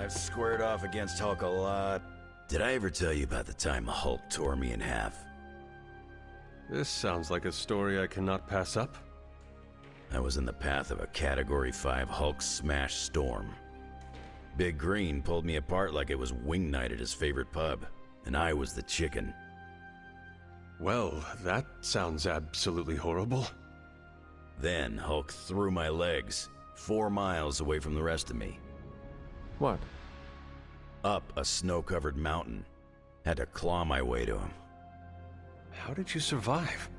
I've squared off against Hulk a lot. Did I ever tell you about the time Hulk tore me in half? This sounds like a story I cannot pass up. I was in the path of a Category 5 Hulk smash storm. Big Green pulled me apart like it was wing night at his favorite pub, and I was the chicken. Well, that sounds absolutely horrible. Then Hulk threw my legs 4 miles away from the rest of me. What? Up a snow-covered mountain. Had to claw my way to him. How did you survive?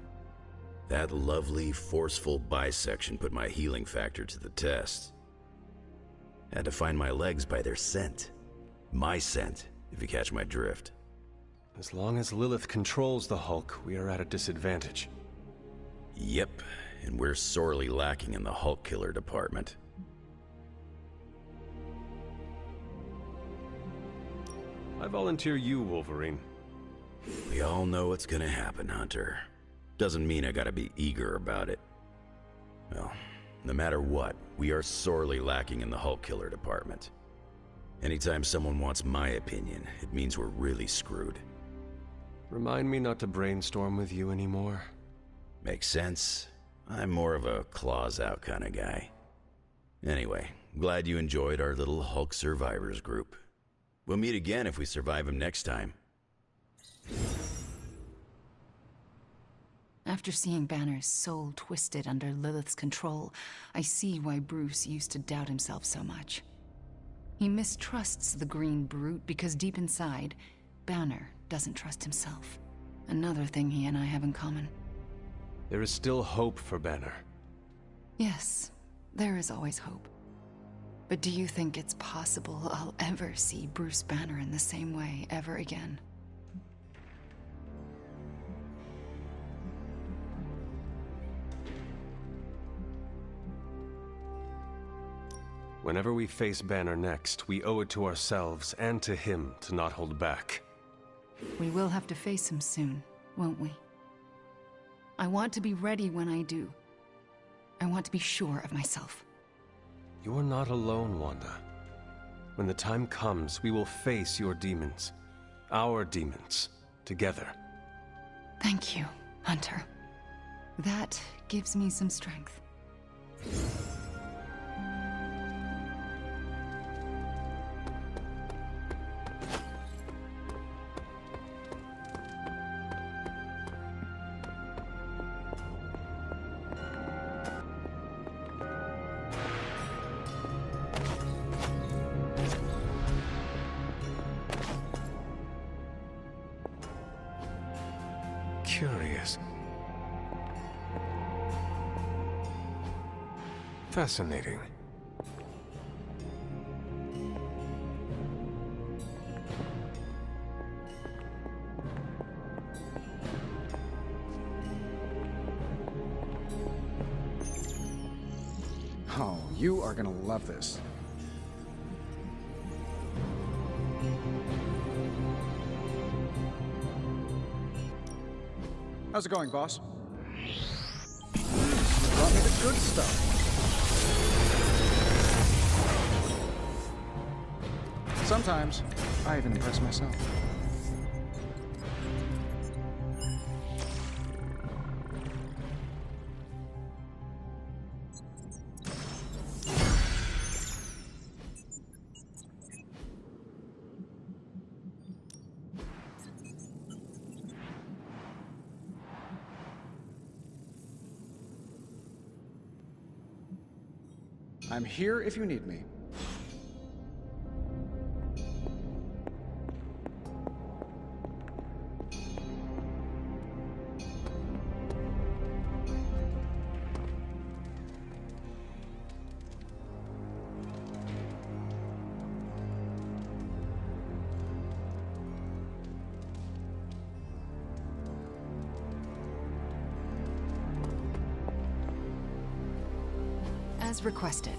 That lovely, forceful bisection put my healing factor to the test. Had to find my legs by their scent. My scent, if you catch my drift. As long as Lilith controls the Hulk, we are at a disadvantage. Yep, and we're sorely lacking in the Hulk killer department. I volunteer you, Wolverine. We all know what's gonna happen, Hunter. Doesn't mean I gotta be eager about it. Well, no matter what, we are sorely lacking in the Hulk killer department. Anytime someone wants my opinion, it means we're really screwed. Remind me not to brainstorm with you anymore. Makes sense. I'm more of a claws out kind of guy. Anyway, glad you enjoyed our little Hulk survivors group. We'll meet again if we survive him next time. After seeing Banner's soul twisted under Lilith's control, I see why Bruce used to doubt himself so much. He mistrusts the green brute because deep inside, Banner doesn't trust himself. Another thing he and I have in common. There is still hope for Banner. Yes, there is always hope. But do you think it's possible I'll ever see Bruce Banner in the same way ever again? Whenever we face Banner next, we owe it to ourselves and to him to not hold back. We will have to face him soon, won't we? I want to be ready when I do. I want to be sure of myself. You are not alone, Wanda. When the time comes, we will face your demons. Our demons. Together. Thank you, Hunter. That gives me some strength. Curious. Fascinating. Oh, you are gonna love this. How's it going, boss? Brought me the good stuff. Sometimes, I even impress myself. I'm here if you need me. As requested.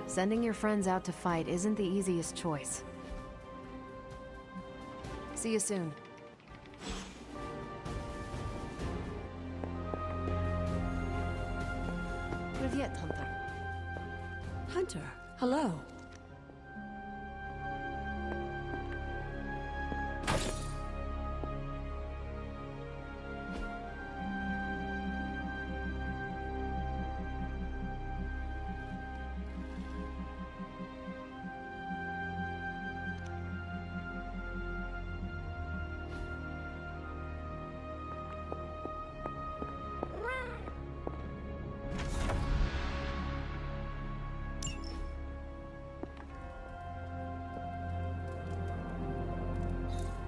Sending your friends out to fight isn't the easiest choice. See you soon. Hunter, hello.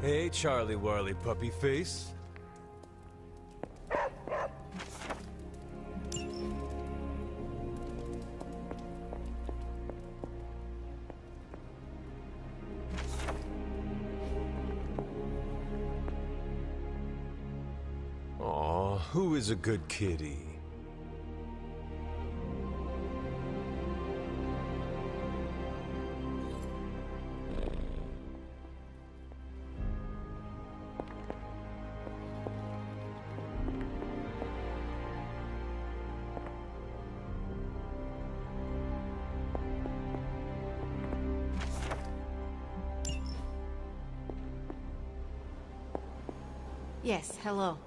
Hey, Charlie Warley puppy face. Aw, who is a good kitty? Yes, hello.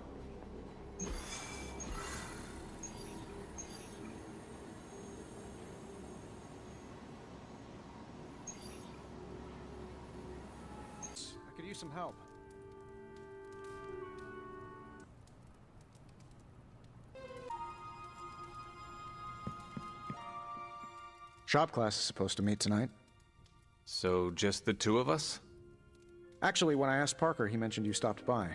I could use some help. Shop class is supposed to meet tonight. So, just the two of us? Actually, when I asked Parker, he mentioned you stopped by.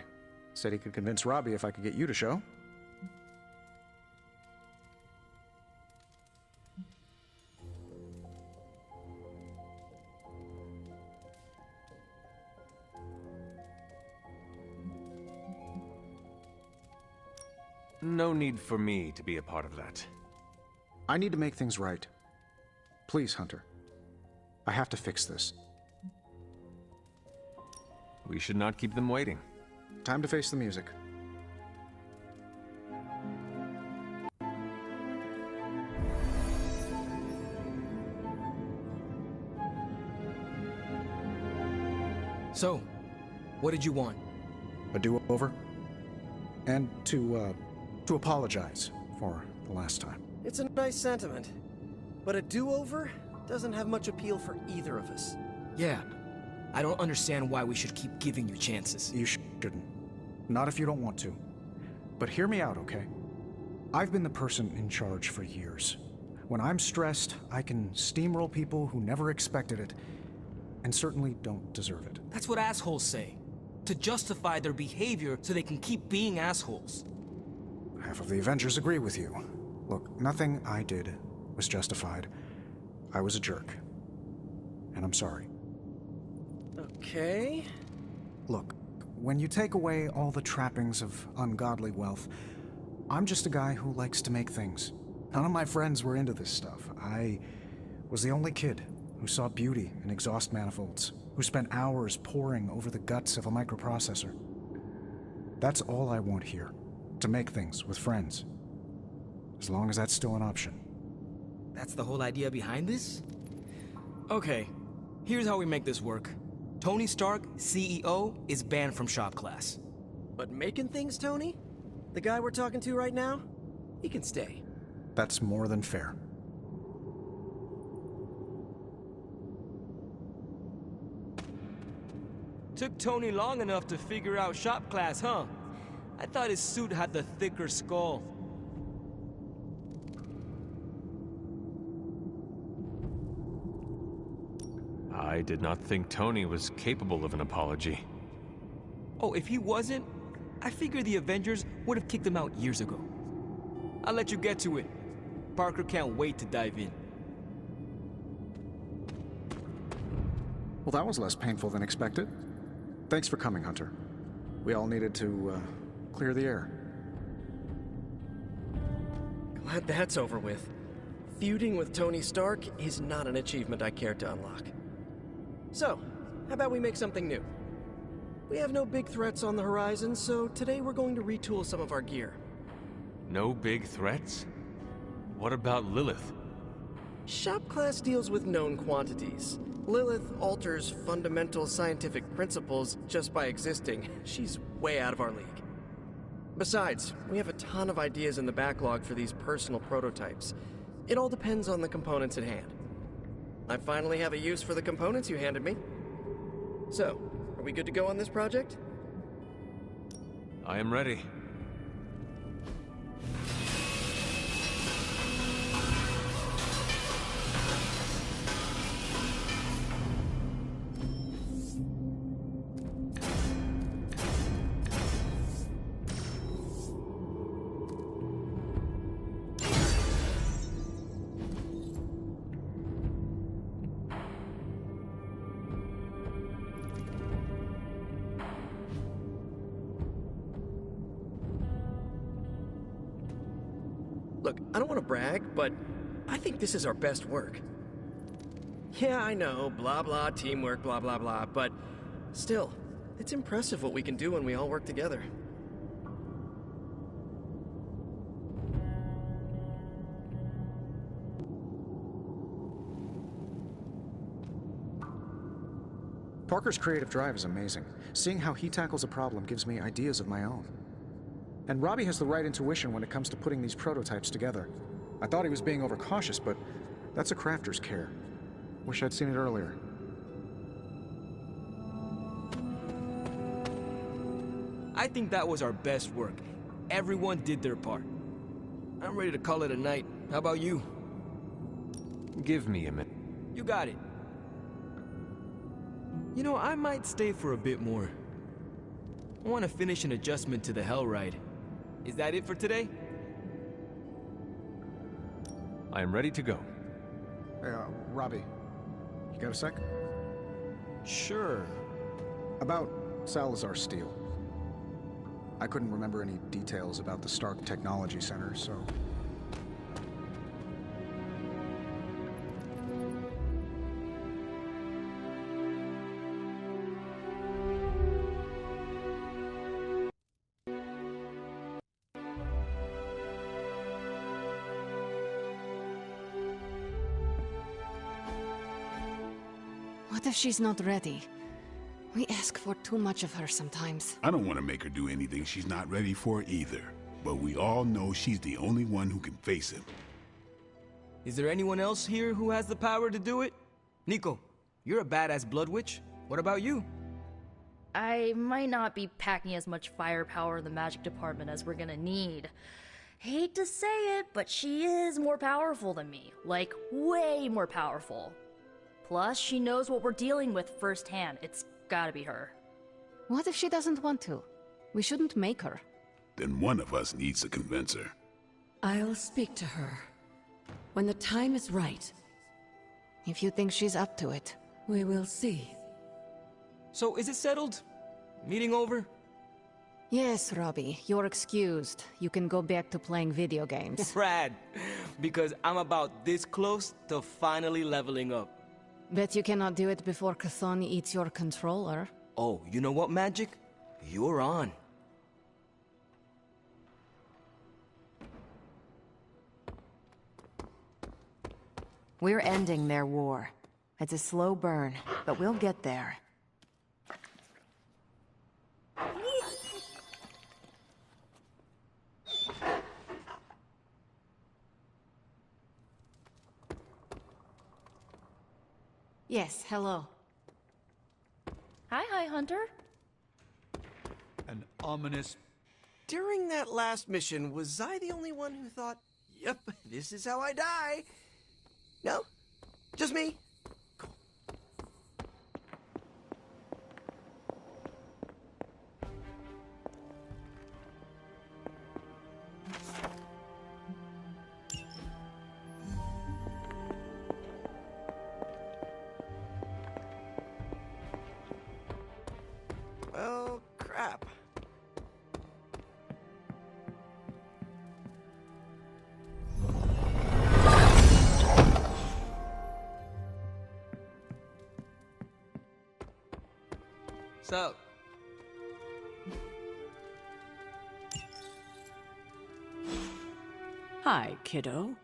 Said he could convince Robbie if I could get you to show. No need for me to be a part of that. I need to make things right. Please, Hunter. I have to fix this. We should not keep them waiting. Time to face the music. So, what did you want? A do-over? And to apologize for the last time. It's a nice sentiment, but a do-over doesn't have much appeal for either of us. Yeah, I don't understand why we should keep giving you chances. You shouldn't. Not if you don't want to. But hear me out, okay? I've been the person in charge for years. When I'm stressed, I can steamroll people who never expected it, and certainly don't deserve it. That's what assholes say. To justify their behavior so they can keep being assholes. Half of the Avengers agree with you. Look, nothing I did was justified. I was a jerk. And I'm sorry. Okay. Look, when you take away all the trappings of ungodly wealth, I'm just a guy who likes to make things. None of my friends were into this stuff. I was the only kid who saw beauty in exhaust manifolds, who spent hours poring over the guts of a microprocessor. That's all I want here, to make things with friends. As long as that's still an option. That's the whole idea behind this? Okay, here's how we make this work. Tony Stark, CEO, is banned from shop class. But making things, Tony? The guy we're talking to right now? He can stay. That's more than fair. Took Tony long enough to figure out shop class, huh? I thought his suit had the thicker skull. I did not think Tony was capable of an apology. Oh, if he wasn't, I figured the Avengers would have kicked him out years ago. I'll let you get to it. Parker can't wait to dive in. Well, that was less painful than expected. Thanks for coming, Hunter. We all needed to, clear the air. Glad that's over with. Feuding with Tony Stark is not an achievement I care to unlock. So, how about we make something new? We have no big threats on the horizon, so today we're going to retool some of our gear. No big threats? What about Lilith? Shop class deals with known quantities. Lilith alters fundamental scientific principles just by existing. She's way out of our league. Besides, we have a ton of ideas in the backlog for these personal prototypes. It all depends on the components at hand. I finally have a use for the components you handed me. So, are we good to go on this project? I am ready. Look, I don't want to brag, but I think this is our best work. Yeah, I know, blah blah, teamwork, blah blah blah, but still, it's impressive what we can do when we all work together. Parker's creative drive is amazing. Seeing how he tackles a problem gives me ideas of my own. And Robbie has the right intuition when it comes to putting these prototypes together. I thought he was being overcautious, but that's a crafter's care. Wish I'd seen it earlier. I think that was our best work. Everyone did their part. I'm ready to call it a night. How about you? Give me a minute. You got it. You know, I might stay for a bit more. I want to finish an adjustment to the Hell Ride. Is that it for today? I am ready to go. Hey, Robbie, you got a sec? Sure. About Salazar Steel. I couldn't remember any details about the Stark Technology Center, so... What if she's not ready? We ask for too much of her sometimes. I don't want to make her do anything she's not ready for either. But we all know she's the only one who can face him. Is there anyone else here who has the power to do it? Nico, you're a badass Blood Witch. What about you? I might not be packing as much firepower in the magic department as we're gonna need. Hate to say it, but she is more powerful than me. Like, way more powerful. Plus, she knows what we're dealing with firsthand. It's gotta be her. What if she doesn't want to? We shouldn't make her. Then one of us needs to convince her. I'll speak to her. When the time is right, If you think she's up to it. we will see. So, is it settled? Meeting over? Yes, Robbie, you're excused. You can go back to playing video games. Rad. Because I'm about this close to finally leveling up. Bet you cannot do it before Chthon eats your controller. Oh, you know what, Magic? You're on. We're ending their war. It's a slow burn, but we'll get there. Yes, hello. Hi, Hunter. An ominous... During that last mission, was I the only one who thought, yep, this is how I die? No? Just me? Cool. Well, crap. Sup? Hi, kiddo.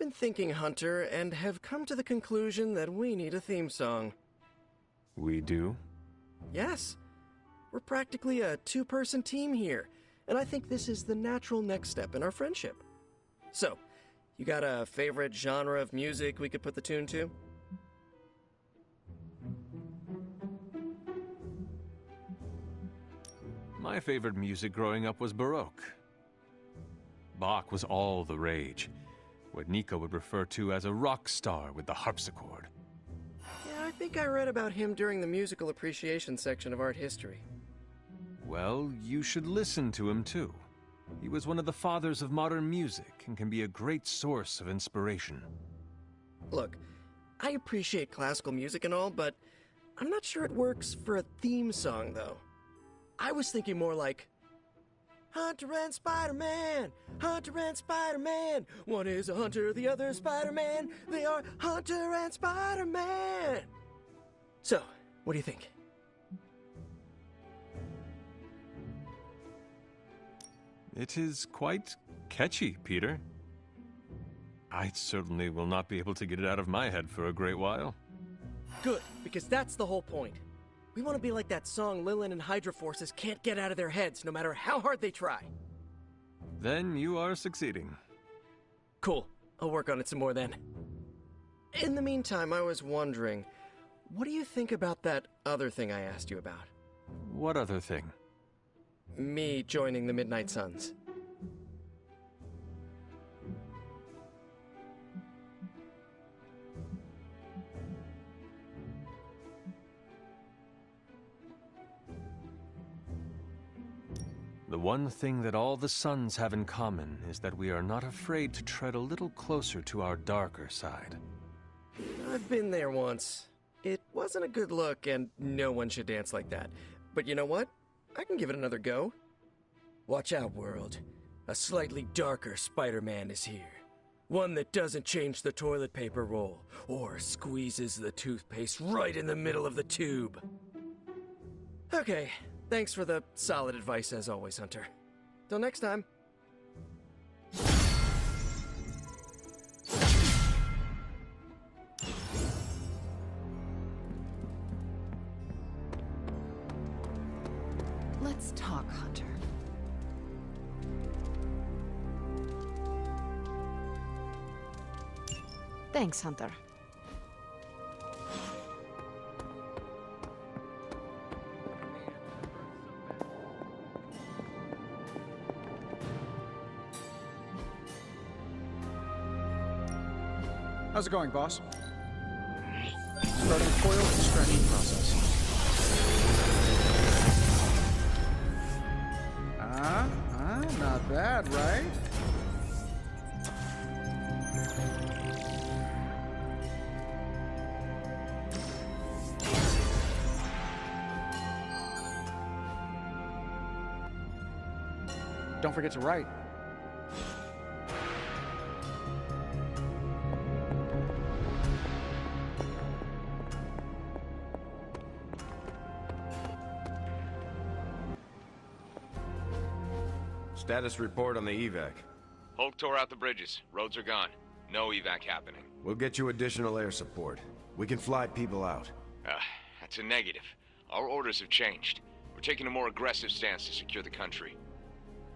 been thinking, Hunter, and have come to the conclusion that we need a theme song. We do? Yes. We're practically a two-person team here, and I think this is the natural next step in our friendship. So, you got a favorite genre of music we could put the tune to? My favorite music growing up was Baroque. Bach was all the rage, what Nico would refer to as a rock star with the harpsichord. Yeah, I think I read about him during the musical appreciation section of art history. Well, you should listen to him too. He was one of the fathers of modern music and can be a great source of inspiration. Look, I appreciate classical music and all, but I'm not sure it works for a theme song, though. I was thinking more like, Hunter and Spider-Man, Hunter and Spider-Man. One is a hunter, the other is Spider-Man. They are Hunter and Spider-Man. So, what do you think? It is quite catchy, Peter. I certainly will not be able to get it out of my head for a great while. Good, because that's the whole point. We want to be like that song Lilin and Hydra Forces can't get out of their heads, no matter how hard they try. Then you are succeeding. Cool. I'll work on it some more then. In the meantime, I was wondering, what do you think about that other thing I asked you about? What other thing? Me joining the Midnight Suns. The one thing that all the Suns have in common is that we are not afraid to tread a little closer to our darker side. I've been there once. It wasn't a good look, and no one should dance like that. But you know what? I can give it another go. Watch out, world. A slightly darker Spider-Man is here. One that doesn't change the toilet paper roll, or squeezes the toothpaste right in the middle of the tube. Okay. Thanks for the solid advice as always, Hunter. Till next time. Let's talk, Hunter. Thanks, Hunter. How's it going, boss? Starting coil extraction process. Not bad, right? Don't forget to write. Status report on the evac. Hulk tore out the bridges. Roads are gone. No evac happening. We'll get you additional air support. We can fly people out. That's a negative. Our orders have changed. We're taking a more aggressive stance to secure the country.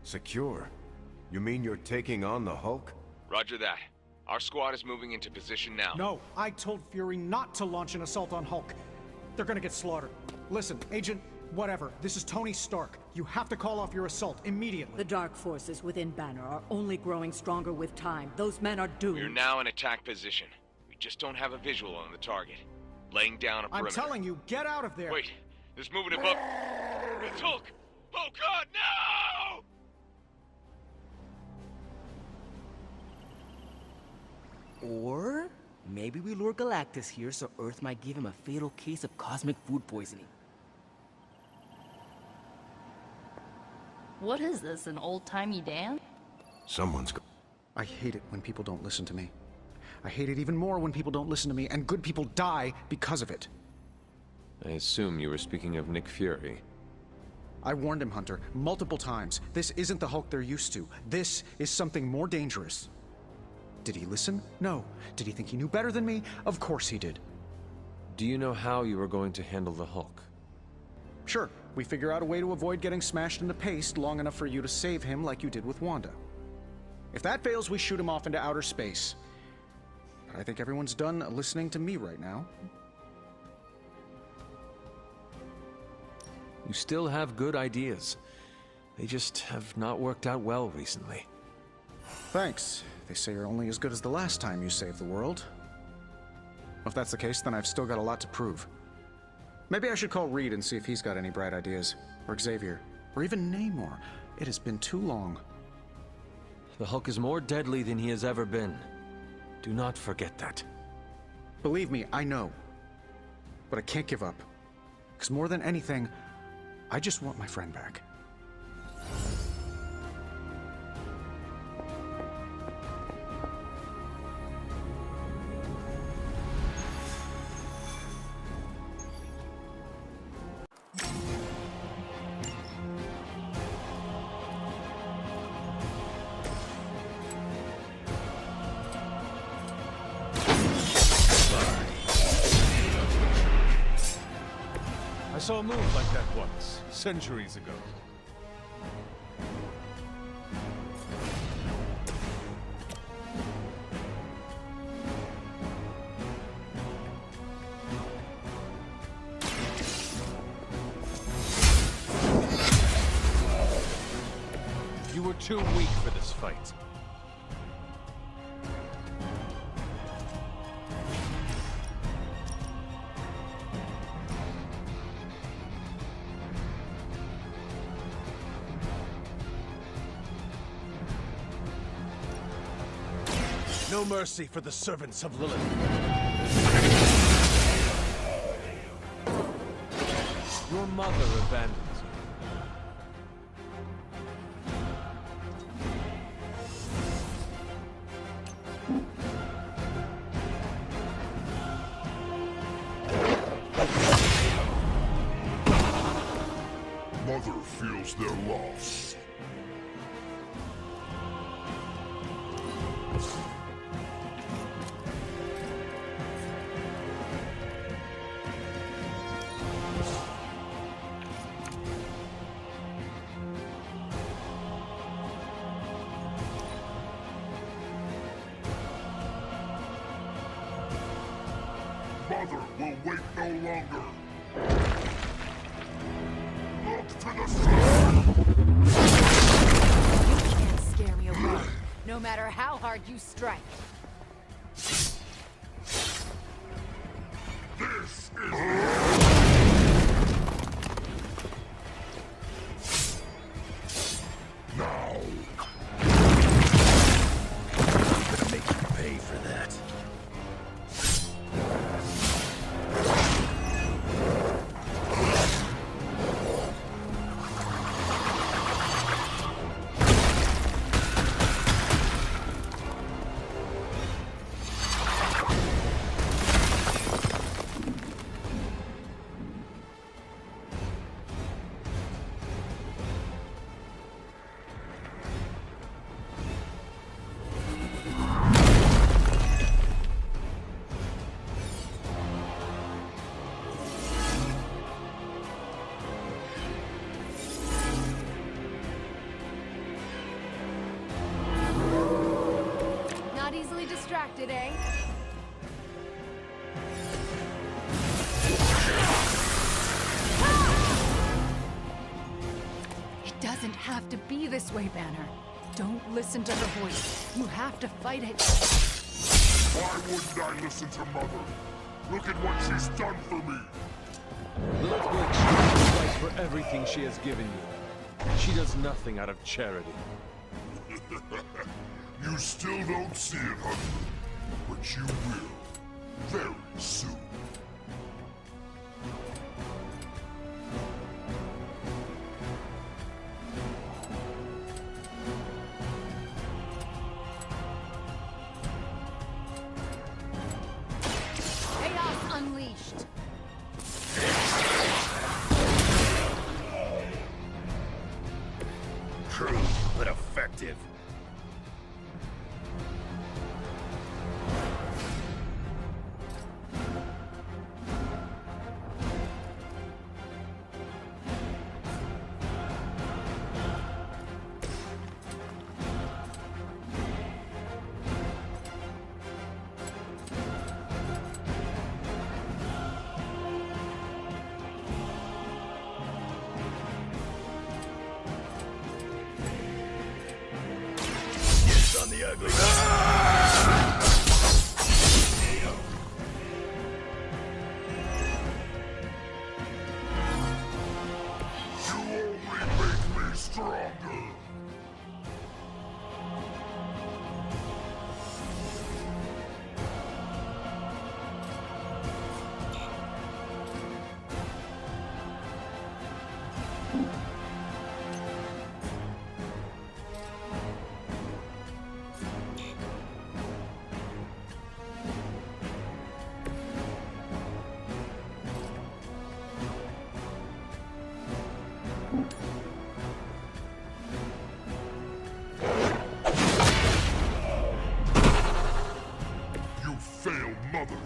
Secure? You mean you're taking on the Hulk? Roger that. Our squad is moving into position now. No, I told Fury not to launch an assault on Hulk. They're gonna get slaughtered. Listen, Agent, whatever, this is Tony Stark. You have to call off your assault immediately. The dark forces within Banner are only growing stronger with time. Those men are doomed. We're now in attack position. We just don't have a visual on the target. Laying down a perimeter. I'm telling you, get out of there! Wait, there's movement above. It's Hulk! Oh God, no! Or maybe we lure Galactus here so Earth might give him a fatal case of cosmic food poisoning. What is this, an old-timey dance? Someone's I hate it when people don't listen to me. I hate it even more when people don't listen to me, and good people die because of it. I assume you were speaking of Nick Fury. I warned him, Hunter, multiple times. This isn't the Hulk they're used to. This is something more dangerous. Did he listen? No. Did he think he knew better than me? Of course he did. Do you know how you are going to handle the Hulk? Sure, we figure out a way to avoid getting smashed into paste long enough for you to save him like you did with Wanda. If that fails, we shoot him off into outer space. But I think everyone's done listening to me right now. You still have good ideas. They just have not worked out well recently. Thanks. They say you're only as good as the last time you saved the world. If that's the case, then I've still got a lot to prove. Maybe I should call Reed and see if he's got any bright ideas. Or Xavier. Or even Namor. It has been too long. The Hulk is more deadly than he has ever been. Do not forget that. Believe me, I know. But I can't give up. Because more than anything, I just want my friend back. I saw a move like that once, centuries ago. You were too weak for this fight. No mercy for the servants of Lilith. Your mother abandons you. Mother feels their loss. Mother will wait no longer. Look to the sky! You can't scare me away, no matter how hard you strike. This is... Now. I'm gonna make you pay for that. Distracted, eh? It doesn't have to be this way, Banner. Don't listen to her voice. You have to fight it. Why wouldn't I listen to Mother? Look at what she's done for me. Lilith will choose to fight for everything she has given you. She does nothing out of charity. You still don't see it, husband. But you will. Very soon. Chaos unleashed. Crude, but effective. on the ugly. You only make me stronger. You failed, Mother.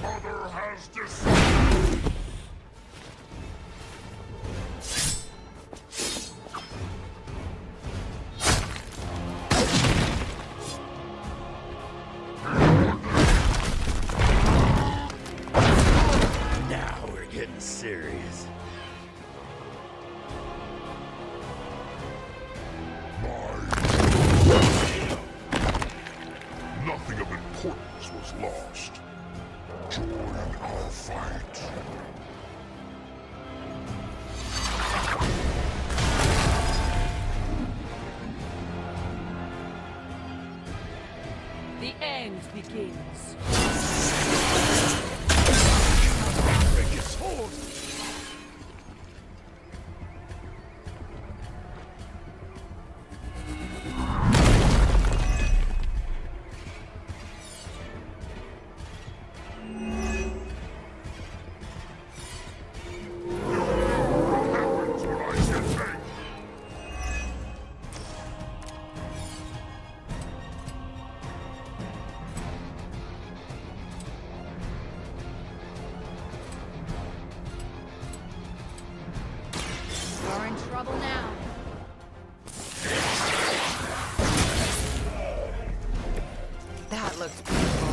Mother has decided. Now we're getting serious. Nothing of importance was lost. Join our fight. The end begins. Break his sword! You're in trouble now. That looks beautiful.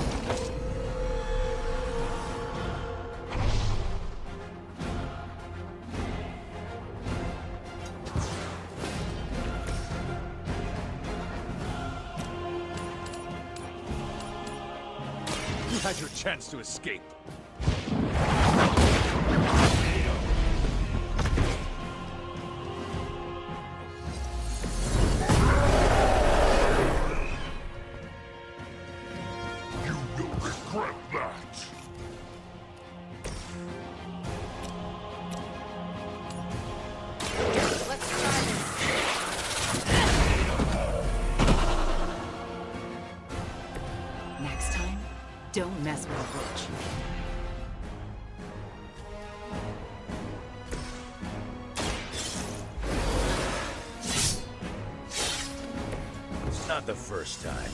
You had your chance to escape. You will regret that. Let's try this. Next time, don't mess with a witch. Not the first time.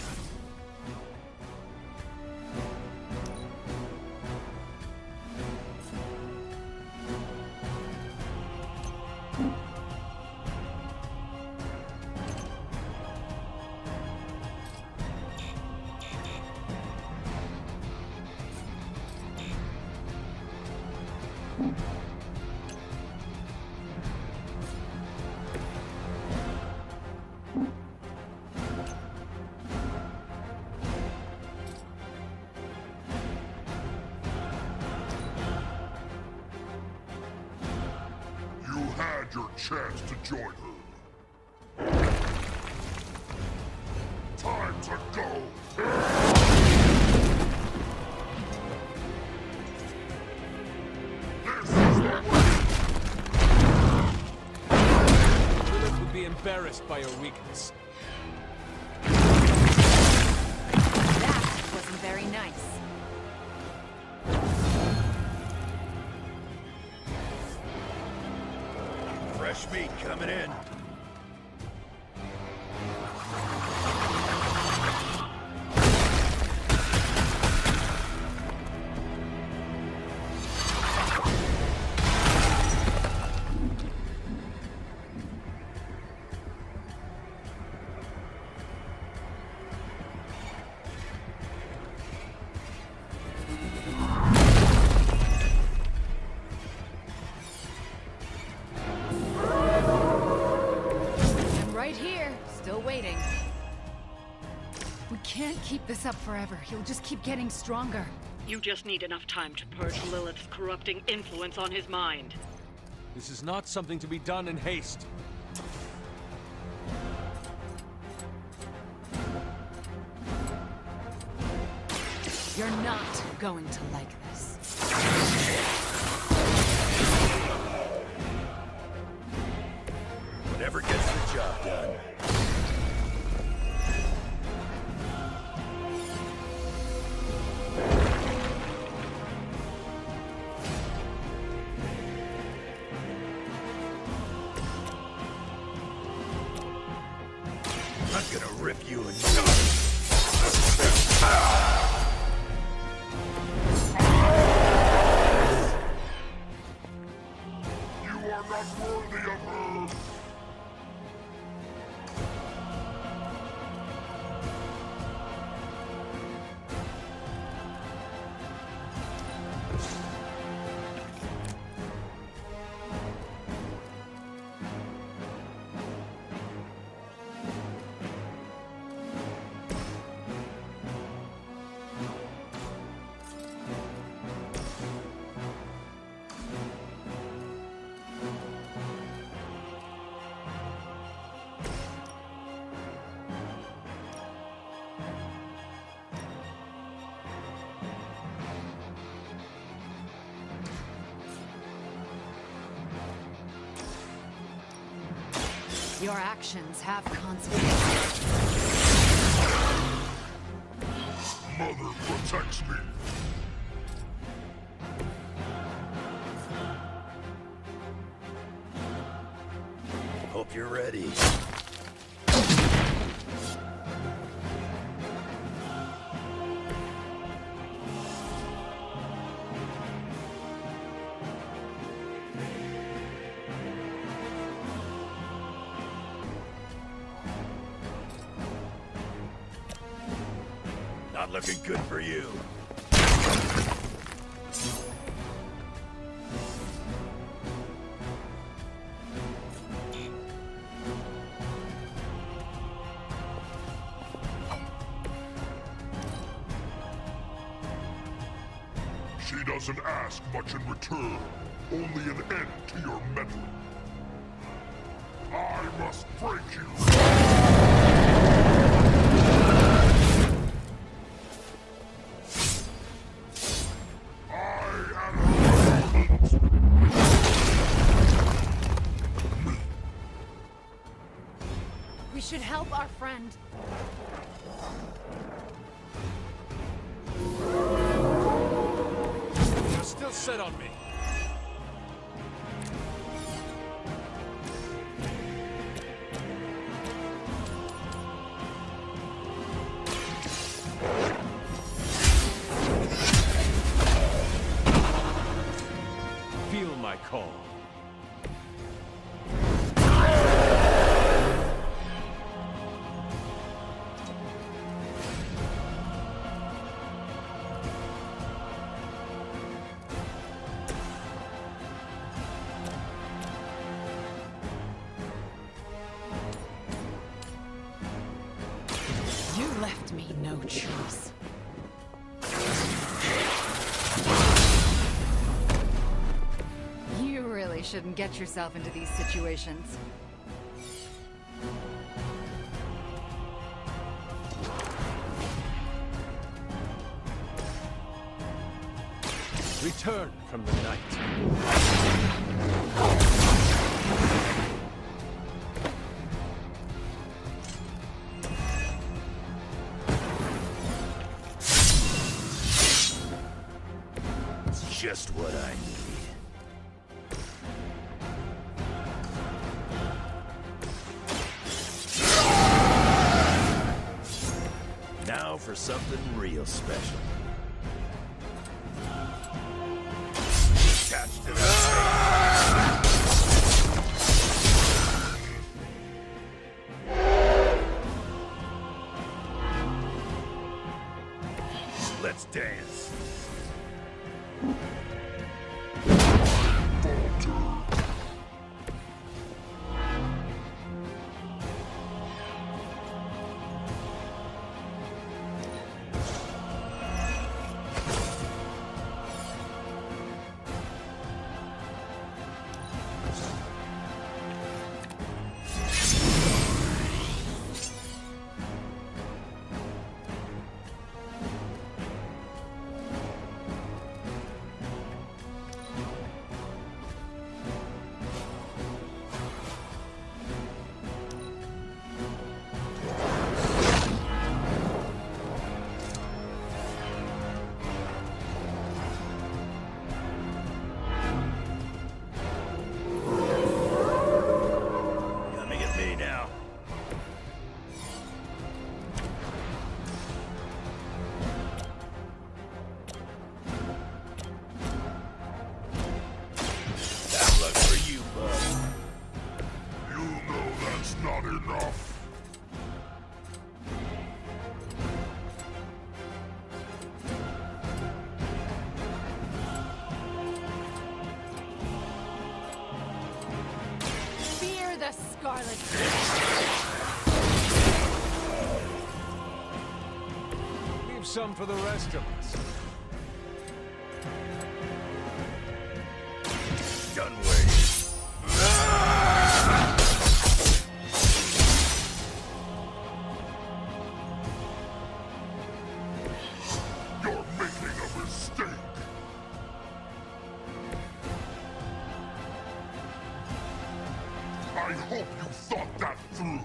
You had your chance to join her. Time to go. This is the way. Lilith would be embarrassed by your weakness. That wasn't very nice. Fresh meat coming in. this up forever. He'll just keep getting stronger. You just need enough time to purge Lilith's corrupting influence on his mind. This is not something to be done in haste. You're not going to like this. Whatever gets the job done. I'm gonna rip you a new. You are not worthy of her! Your actions have consequences. Mother protects me. Hope you're ready. Not looking good for you. She doesn't ask much in return, only an end to your meddling. I must break you! We should help our friend. You're still set on me. Feel my call. You left me no choice. You really shouldn't get yourself into these situations. Return from the night. Just what I need. Now for something real special. Attached to that. Let's dance. Scarlet. Leave some for the rest of us. Done waiting. You're making a mistake. I hope you thought that through.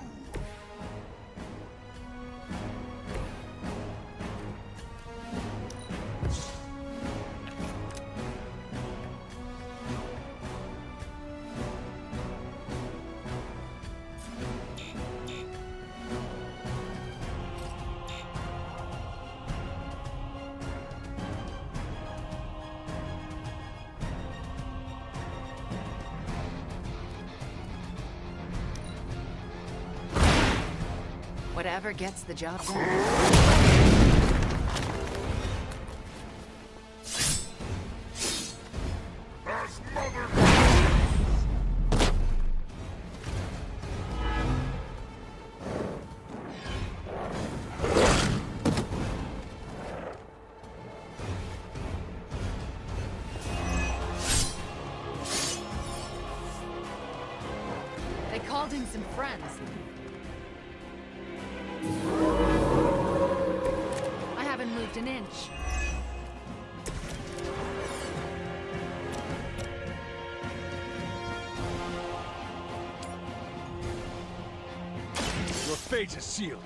Whatever gets the job done. As Mother They called in some friends. I haven't moved an inch. Your fate is sealed.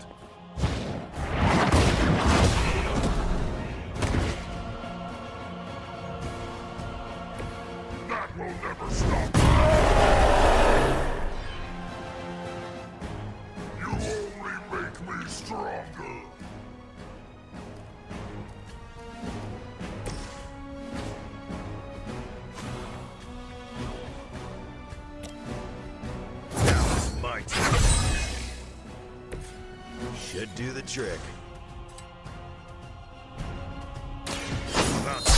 that will never stop. You only make me stronger. Now's my turn. Should do the trick. About time.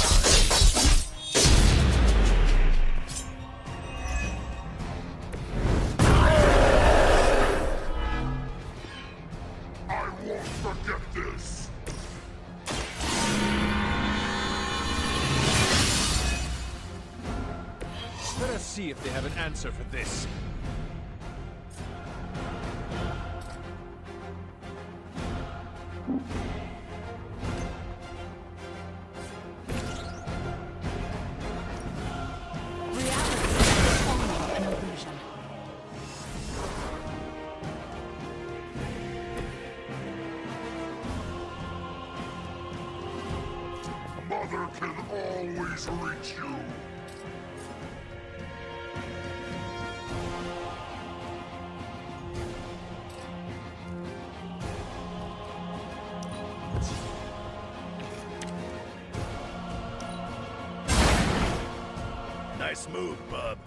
I won't forget this. Let us see if they have an answer for this. Reality is only an illusion. Mother can always reach you. Nice move, bub.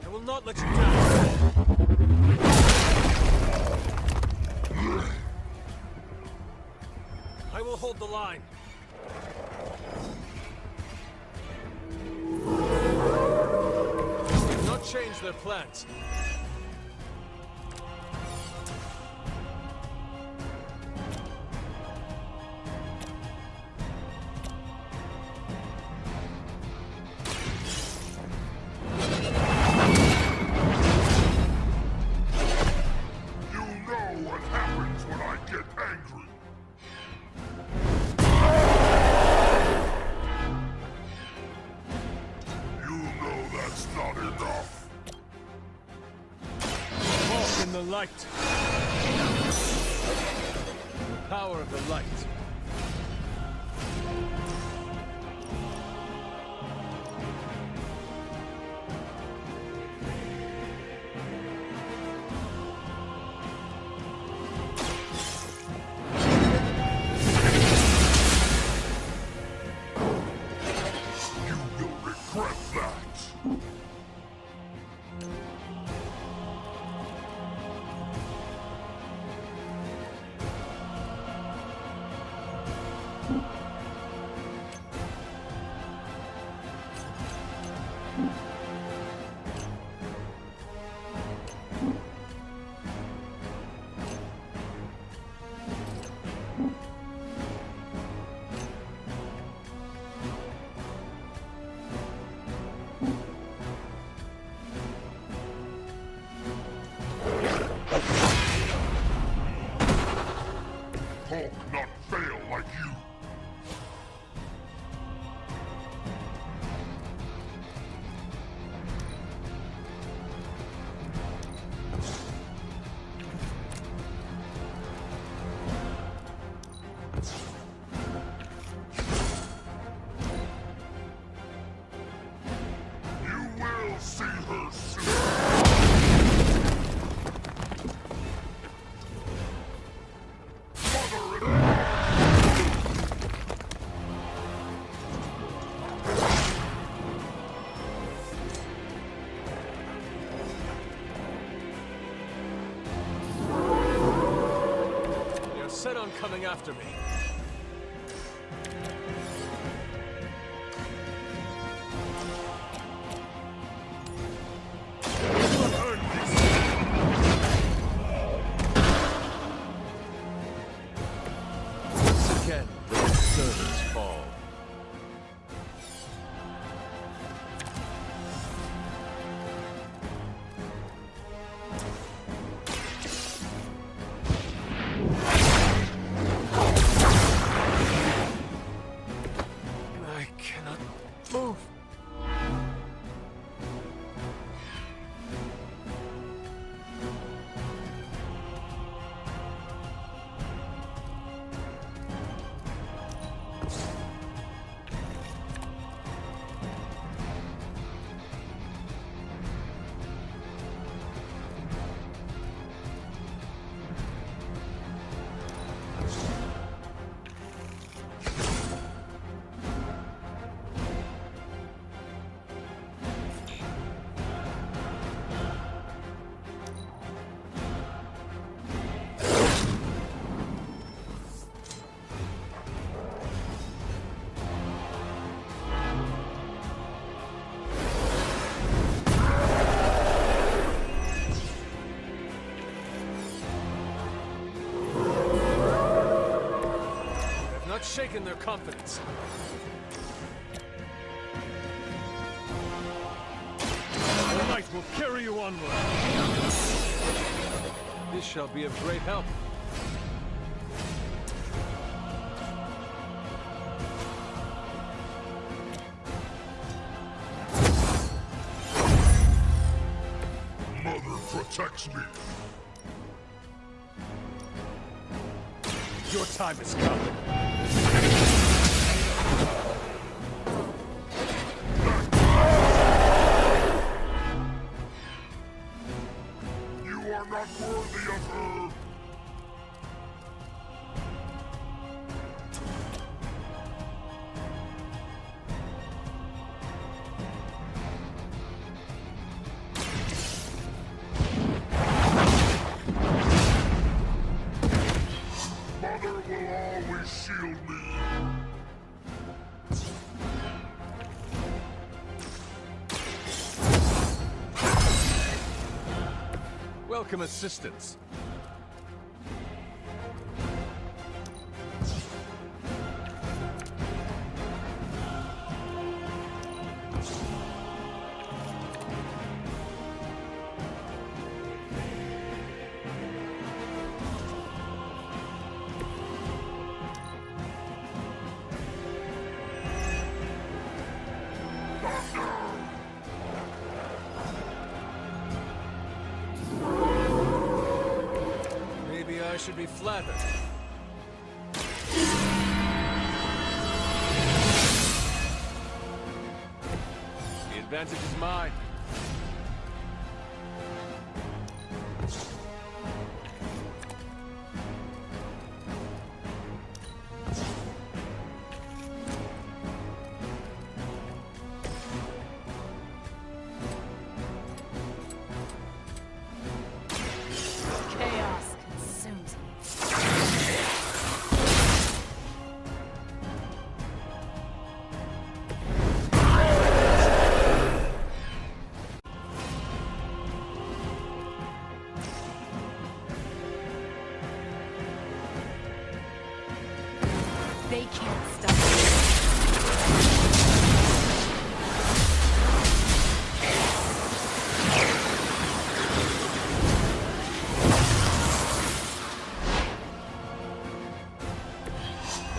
I will not let you down. I will hold the line. Do not change their plans. You know what happens when I get angry. You know that's not enough. Walk in the light. The power of the light. You will regret that. coming after me. Once again, the servants fall. I cannot move. Shaken their confidence. The light will carry you onward. This shall be of great help. Mother protects me. Your time has come. You are not worthy of her. Mother will always shield me. Welcome assistance. Maybe I should be flattered. The advantage is mine. Chaos consumes me. They can't stop me.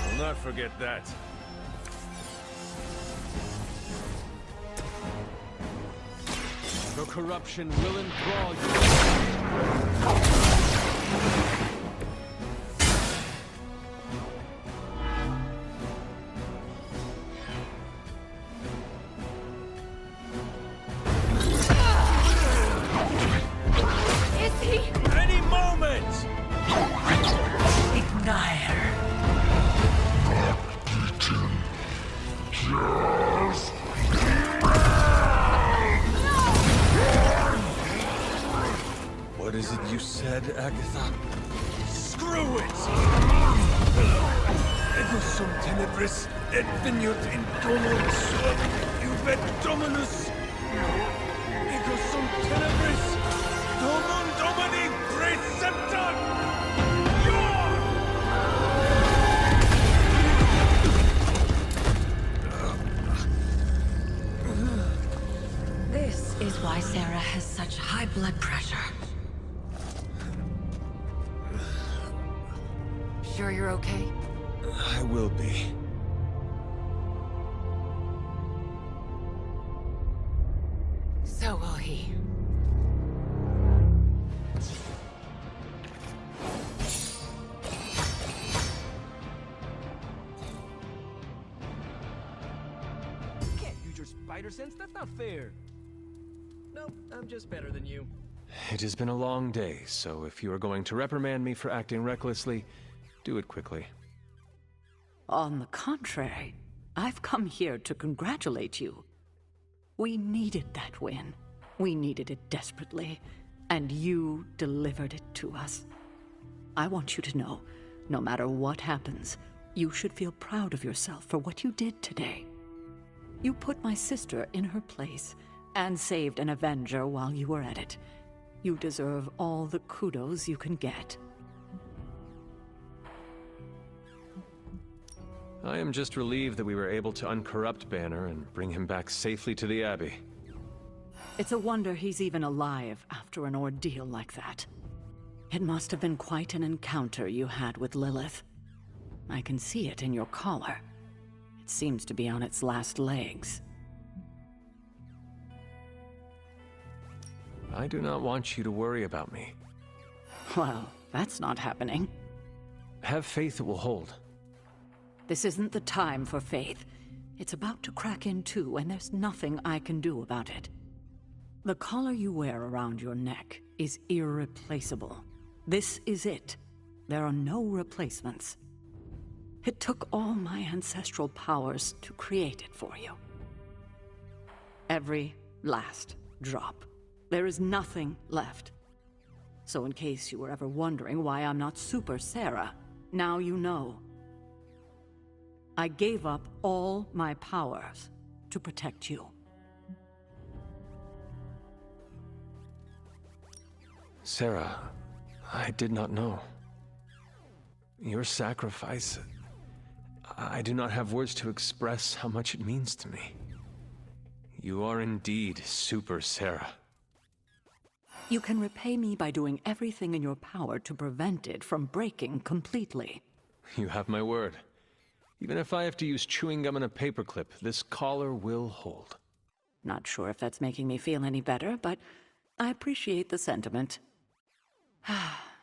Will not forget that. The corruption will enthrall you. Is he? Any moment! Ignite. What is it you said, Agatha? Screw it! sum tenebris et veniut in domum suum iubet Dominus. Ego sum tenebris domum Domini preceptor. This is why Sarah has such high blood pressure. Sure you're okay? I will be. So will he. Can't use your spider sense, that's not fair. Nope, I'm just better than you. It has been a long day, so if you are going to reprimand me for acting recklessly, do it quickly. On the contrary, I've come here to congratulate you. We needed that win. We needed it desperately, and you delivered it to us. I want you to know, no matter what happens, you should feel proud of yourself for what you did today. You put my sister in her place and saved an Avenger while you were at it. You deserve all the kudos you can get. I am just relieved that we were able to uncorrupt Banner and bring him back safely to the Abbey. It's a wonder he's even alive after an ordeal like that. It must have been quite an encounter you had with Lilith. I can see it in your collar. It seems to be on its last legs. I do not want you to worry about me. Well, that's not happening. Have faith it will hold. This isn't the time for faith. It's about to crack in too, and there's nothing I can do about it. The collar you wear around your neck is irreplaceable. This is it. There are no replacements. It took all my ancestral powers to create it for you. Every last drop. There is nothing left. So in case you were ever wondering why I'm not Super Sarah, now you know. I gave up all my powers to protect you. Sarah, I did not know. Your sacrifice... I do not have words to express how much it means to me. You are indeed Super Sarah. You can repay me by doing everything in your power to prevent it from breaking completely. You have my word. Even if I have to use chewing gum and a paperclip, this collar will hold. Not sure if that's making me feel any better, but I appreciate the sentiment.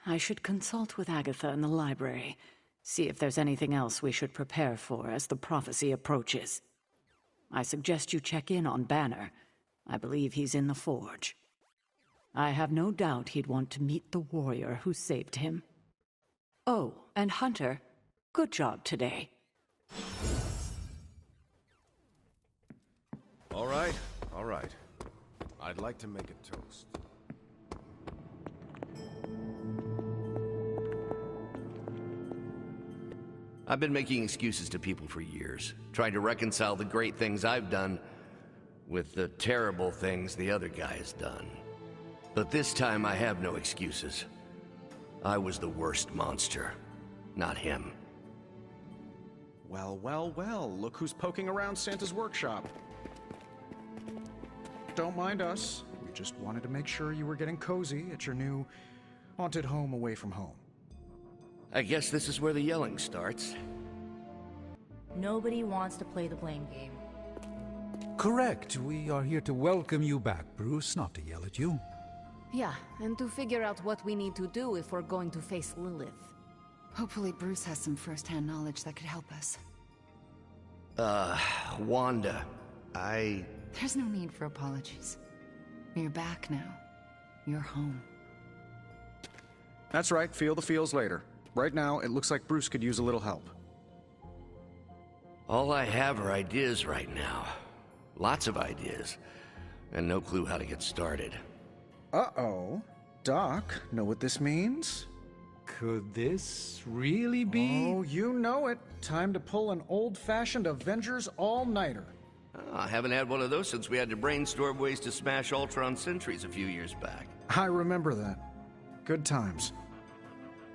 I should consult with Agatha in the library, see if there's anything else we should prepare for as the prophecy approaches. I suggest you check in on Banner. I believe he's in the forge. I have no doubt he'd want to meet the warrior who saved him. Oh, and Hunter, good job today. All right, all right. I'd like to make a toast. I've been making excuses to people for years, trying to reconcile the great things I've done with the terrible things the other guy has done. But this time I have no excuses. I was the worst monster, not him. Well, well, well, look who's poking around Santa's workshop. Don't mind us. We just wanted to make sure you were getting cozy at your new haunted home away from home. I guess this is where the yelling starts. Nobody wants to play the blame game. Correct. We are here to welcome you back, Bruce, not to yell at you. Yeah, and to figure out what we need to do if we're going to face Lilith. Hopefully Bruce has some first-hand knowledge that could help us. Wanda, There's no need for apologies. You're back now. You're home. That's right, feel the feels later. Right now, it looks like Bruce could use a little help. All I have are ideas right now. Lots of ideas. And no clue how to get started. Uh-oh. Doc, know what this means? Could this really be? Oh, you know it. Time to pull an old-fashioned Avengers all-nighter. I haven't had one of those since we had to brainstorm ways to smash Ultron sentries a few years back. I remember that. Good times.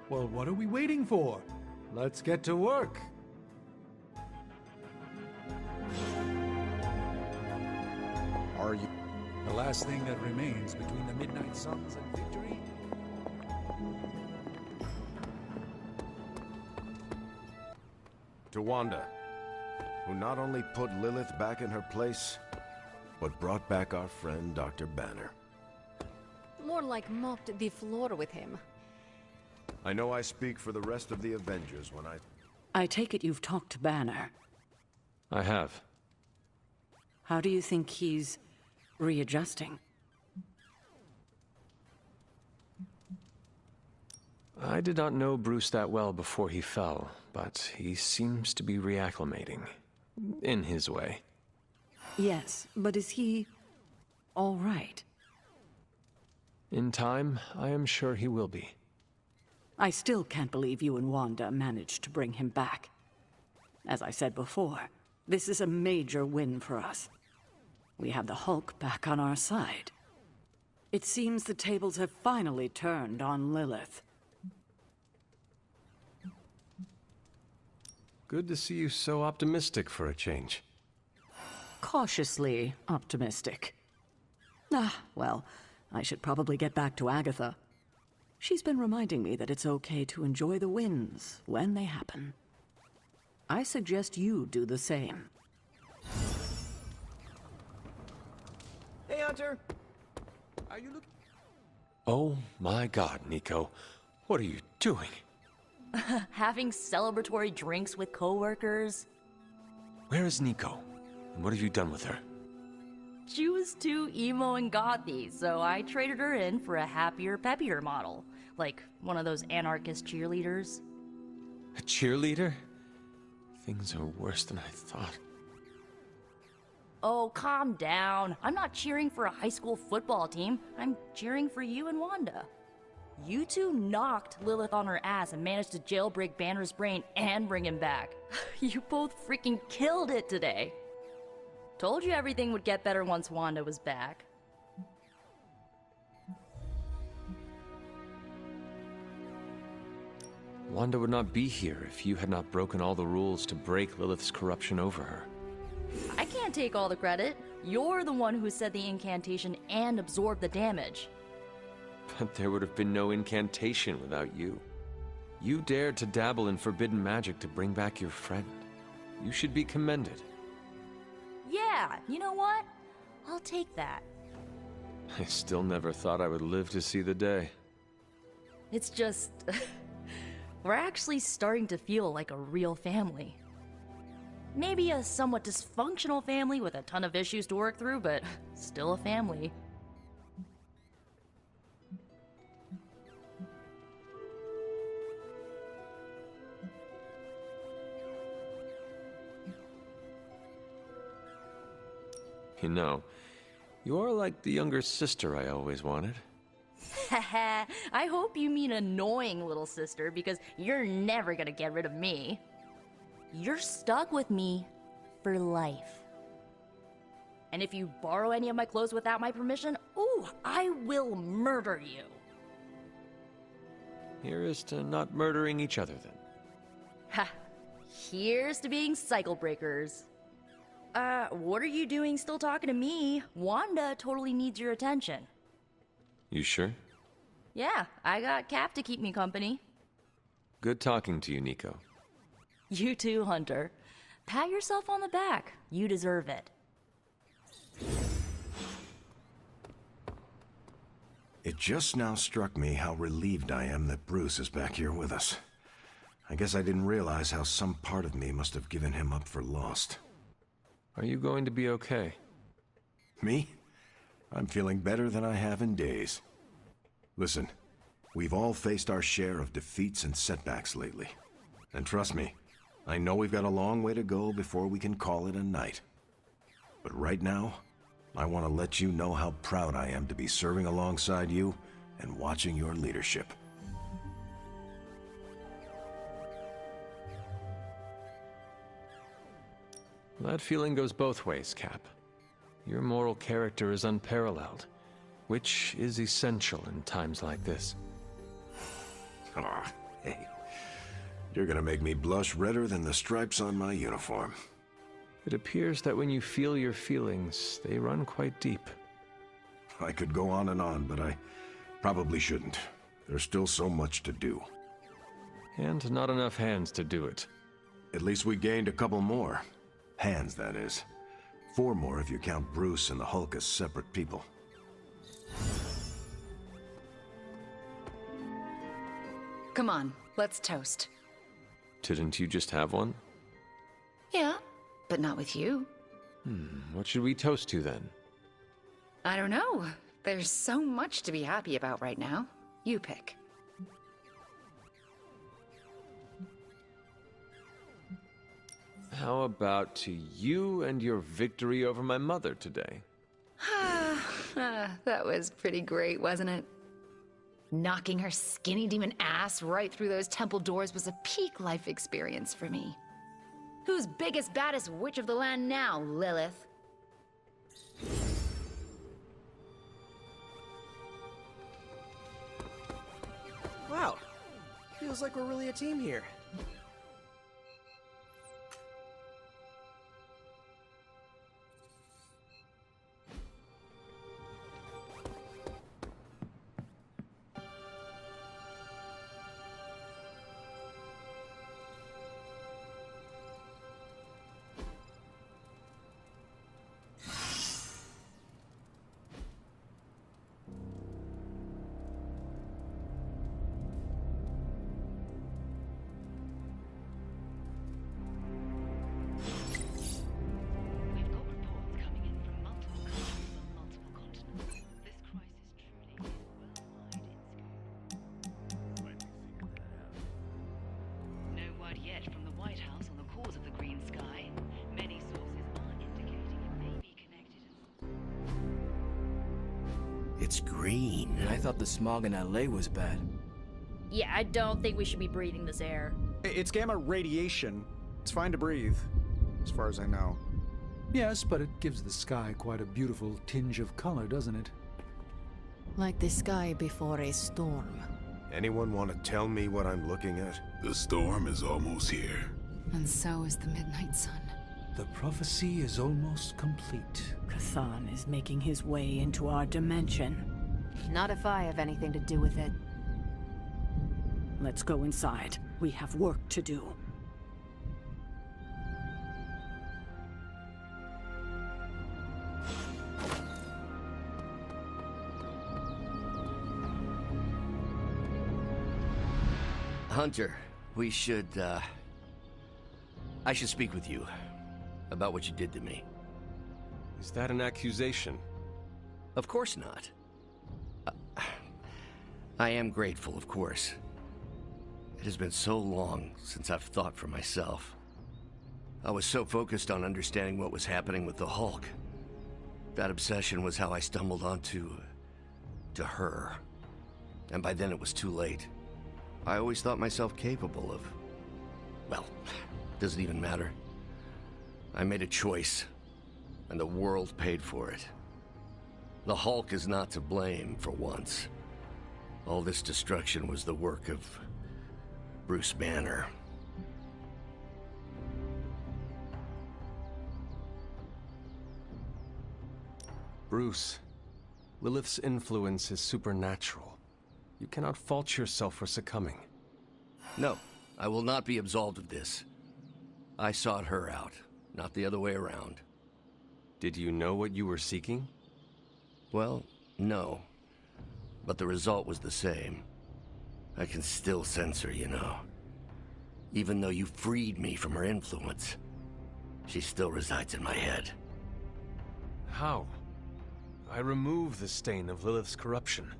Well, what are we waiting for? Let's get to work. Are you? The last thing that remains between the Midnight Suns and victory? To Wanda, who not only put Lilith back in her place, but brought back our friend Dr. Banner. More like mopped the floor with him. I know I speak for the rest of the Avengers when I take it you've talked to Banner. I have. How do you think he's readjusting? I did not know Bruce that well before he fell, but he seems to be reacclimating. In his way. Yes, but is he all right? In time, I am sure he will be. I still can't believe you and Wanda managed to bring him back. As I said before, this is a major win for us. We have the Hulk back on our side. It seems the tables have finally turned on Lilith. Good to see you so optimistic for a change. Cautiously optimistic. Well, I should probably get back to Agatha. She's been reminding me that it's okay to enjoy the wins when they happen. I suggest you do the same. Hey, Hunter. Are you looking? Oh my God, Nico. What are you doing? Having celebratory drinks with coworkers. Where is Nico? And what have you done with her? She was too emo and gothy, so I traded her in for a happier, peppier model. Like one of those anarchist cheerleaders. A cheerleader? Things are worse than I thought. Oh, calm down. I'm not cheering for a high school football team. I'm cheering for you and Wanda. You two knocked Lilith on her ass and managed to jailbreak Banner's brain and bring him back. You both freaking killed it today. Told you everything would get better once Wanda was back. Wanda would not be here if you had not broken all the rules to break Lilith's corruption over her. I can't take all the credit. You're the one who said the incantation and absorbed the damage. But there would have been no incantation without you. You dared to dabble in forbidden magic to bring back your friend. You should be commended. Yeah, you know what? I'll take that. I still never thought I would live to see the day. It's just... we're actually starting to feel like a real family. Maybe a somewhat dysfunctional family with a ton of issues to work through, but still a family. You know, you're like the younger sister I always wanted. Haha, I hope you mean annoying little sister, because you're never gonna get rid of me. You're stuck with me for life. And if you borrow any of my clothes without my permission, ooh, I will murder you. Here is to not murdering each other, then. Ha! Here's to being cycle breakers. What are you doing still talking to me? Wanda totally needs your attention. You sure? Yeah, I got Cap to keep me company. Good talking to you, Nico. You too, Hunter. Pat yourself on the back. You deserve it. It just now struck me how relieved I am that Bruce is back here with us. I guess I didn't realize how some part of me must have given him up for lost. Are you going to be okay? Me? I'm feeling better than I have in days. Listen, we've all faced our share of defeats and setbacks lately. And trust me, I know we've got a long way to go before we can call it a night. But right now, I want to let you know how proud I am to be serving alongside you and watching your leadership. That feeling goes both ways, Cap. Your moral character is unparalleled, which is essential in times like this. Aw, hey. You're gonna make me blush redder than the stripes on my uniform. It appears that when you feel your feelings, they run quite deep. I could go on, but I probably shouldn't. There's still so much to do. And not enough hands to do it. At least we gained a couple more. Hands, that is. 4 more if you count Bruce and the Hulk as separate people. Come on, let's toast. Didn't you just have one? Yeah, but not with you. What should we toast to then? I don't know. There's so much to be happy about right now. You pick. How about to you and your victory over my mother today? That was pretty great, wasn't it? Knocking her skinny demon ass right through those temple doors was a peak life experience for me. Who's biggest, baddest witch of the land now, Lilith? Wow. Feels like we're really a team here. It's green. I thought the smog in LA was bad. Yeah, I don't think we should be breathing this air. It's gamma radiation. It's fine to breathe, as far as I know. Yes, but it gives the sky quite a beautiful tinge of color, doesn't it? Like the sky before a storm. Anyone want to tell me what I'm looking at? The storm is almost here. And so is the midnight sun. The prophecy is almost complete. K'than is making his way into our dimension. Not if I have anything to do with it. Let's go inside. We have work to do. Hunter, we should, I should speak with you about what you did to me. Is that an accusation? Of course not. I am grateful, of course. It has been so long since I've thought for myself. I was so focused on understanding what was happening with the Hulk. That obsession was how I stumbled onto her. And by then it was too late. I always thought myself capable of... well, doesn't even matter. I made a choice, and the world paid for it. The Hulk is not to blame for once. All this destruction was the work of Bruce Banner. Bruce, Lilith's influence is supernatural. You cannot fault yourself for succumbing. No, I will not be absolved of this. I sought her out, not the other way around. Did you know what you were seeking? Well, no. But the result was the same. I can still sense her, you know. Even though you freed me from her influence, she still resides in my head. How? I remove the stain of Lilith's corruption.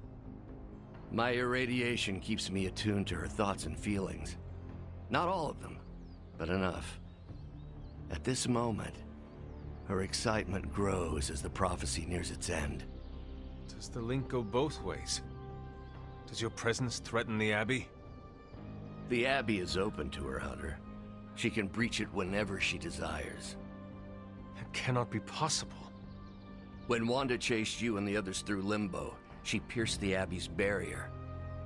My irradiation keeps me attuned to her thoughts and feelings. Not all of them, but enough. At this moment, her excitement grows as the prophecy nears its end. Does the link go both ways? Does your presence threaten the Abbey? The Abbey is open to her, Hunter. She can breach it whenever she desires. It cannot be possible. When Wanda chased you and the others through Limbo, she pierced the Abbey's barrier.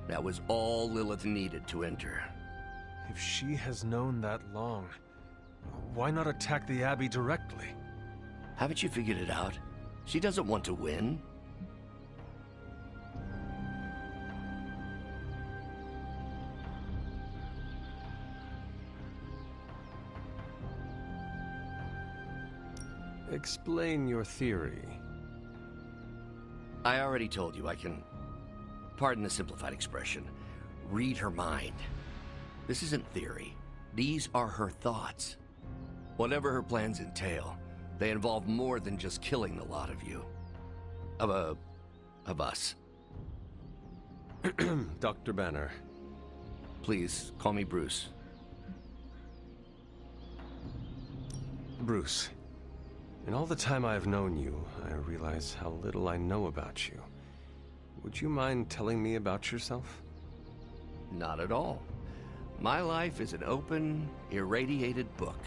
That was all Lilith needed to enter. If she has known that long, why not attack the Abbey directly? Haven't you figured it out? She doesn't want to win. Explain your theory. I already told you I can, pardon the simplified expression, read her mind. This isn't theory. These are her thoughts. Whatever her plans entail, they involve more than just killing the lot of you. Of us. Dr. Banner. Please, call me Bruce. Bruce. In all the time I have known you, I realize how little I know about you. Would you mind telling me about yourself? Not at all. My life is an open, irradiated book.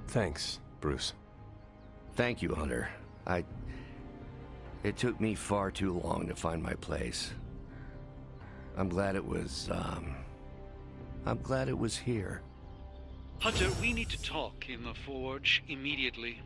Thanks, Bruce. Thank you, Hunter. It took me far too long to find my place. I'm glad it was here. Hunter, we need to talk in the Forge immediately.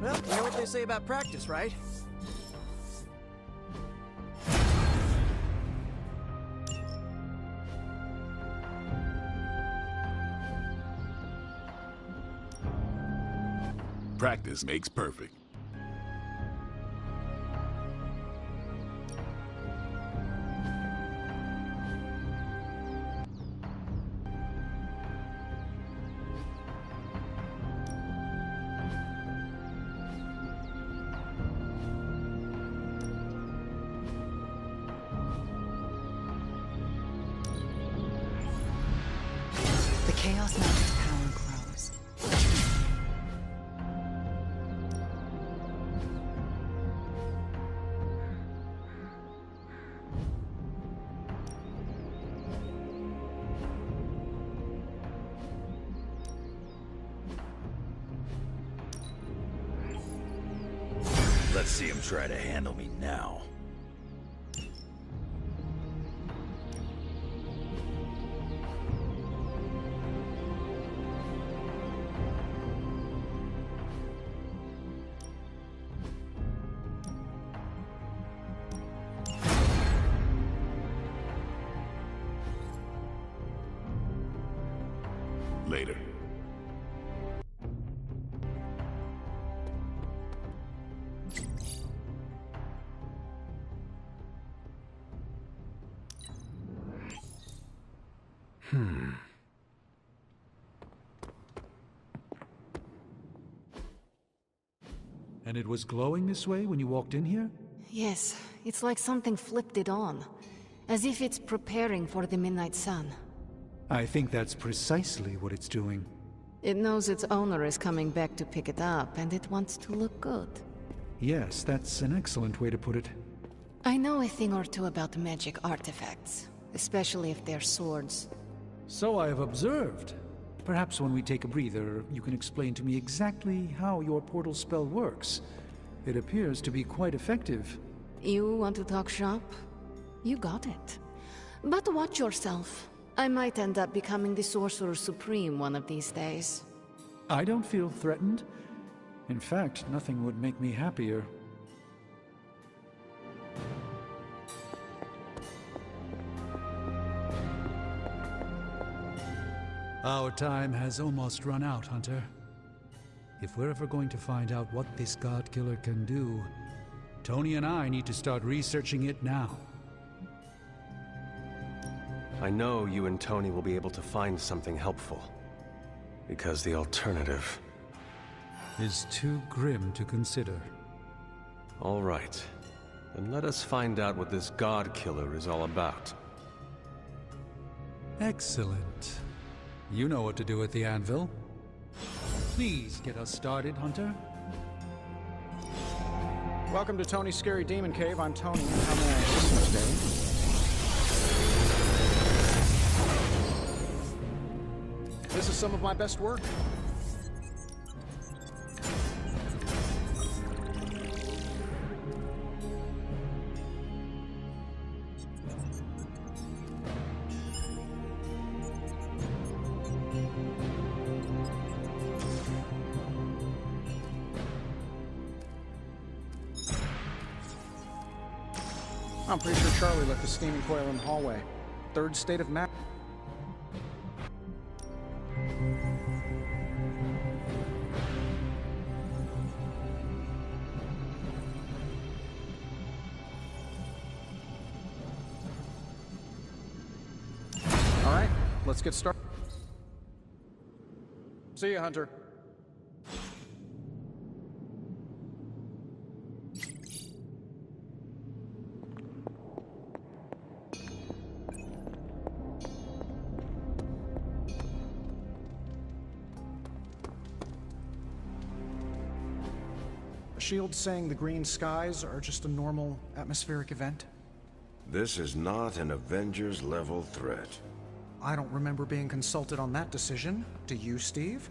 Well, you know what they say about practice, right? Practice makes perfect. The Chaos Magic's power grows. Let's see him try to handle me now. Later. And it was glowing this way when you walked in here? Yes, it's like something flipped it on. As if it's preparing for the midnight sun. I think that's precisely what it's doing. It knows its owner is coming back to pick it up, and it wants to look good. Yes, that's an excellent way to put it. I know a thing or two about magic artifacts, especially if they're swords. So I have observed. Perhaps when we take a breather, you can explain to me exactly how your portal spell works. It appears to be quite effective. You want to talk shop? You got it. But watch yourself. I might end up becoming the Sorcerer Supreme one of these days. I don't feel threatened. In fact, nothing would make me happier. Our time has almost run out, Hunter. If we're ever going to find out what this God Killer can do, Tony and I need to start researching it now. I know you and Tony will be able to find something helpful. Because the alternative is too grim to consider. All right. Then let us find out what this God Killer is all about. Excellent. You know what to do at the anvil. Please get us started, Hunter. Welcome to Tony's Scary Demon Cave. I'm Tony. How may I assist you today? This is some of my best work. I'm pretty sure Charlie left the steaming coil in the hallway. Third state of map. All right, let's get started. See you, Hunter. Shield saying the green skies are just a normal atmospheric event? This is not an Avengers-level threat. I don't remember being consulted on that decision. Do you, Steve?